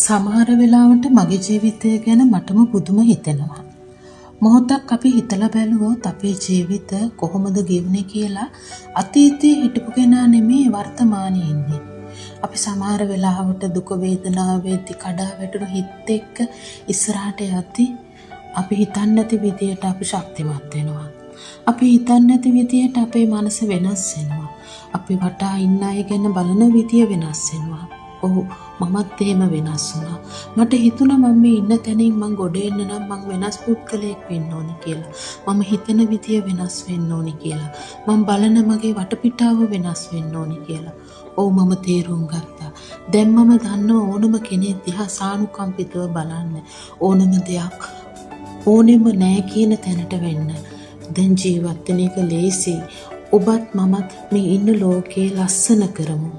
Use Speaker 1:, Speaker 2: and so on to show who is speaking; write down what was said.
Speaker 1: සමහර වෙලාවට මගේ ජීවිතය ගැන මටම පුදුම හිතෙනවා. මොහොතක් අපි හිතලා බැලුවොත් අපේ ජීවිත කොහොමද ගෙවුනේ කියලා අතීතයේ හිටපු කෙනා නෙමේ වර්තමානයේ ඉන්නේ. අපි සමහර වෙලාවට දුක වේදනාවේදී කඩා වැටුණු හිත එක්ක ඉස්සරහට යද්දී අපි හිතන්නේ නැති විදියට අපි ශක්තිමත් වෙනවා. අපි හිතන්නේ නැති විදියට අපේ මනස වෙනස් වෙනවා. අපි වටා ඉන්න අය ගැන බලන විදිය වෙනස් වෙනවා. ඔව් මමත් එහෙම වෙනස් වුණා. මට හිතුණා මම මේ ඉන්න තැනින් මං ගොඩ එන්න නම් මං වෙනස් පුද්ගලයෙක් වෙන්න ඕනි කියලා. මම හිතන විදිය වෙනස් වෙන්න ඕනි කියලා. මම බලන මගේ වටපිටාව වෙනස් වෙන්න ඕනි කියලා. ඔව් මම තේරුම් ගත්තා. දැන් මම දන්නවා ඕනම කෙනෙක් දිහා සානුකම්පිතව බලන්න. ඕනම දෙයක් ඕනෙම නෑ කියන තැනට වෙන්න. දැන් ජීවත් වෙන එක ලේසි. ඔබත් මමත් මේ ඉන්න ලෝකේ ලස්සන කරමු.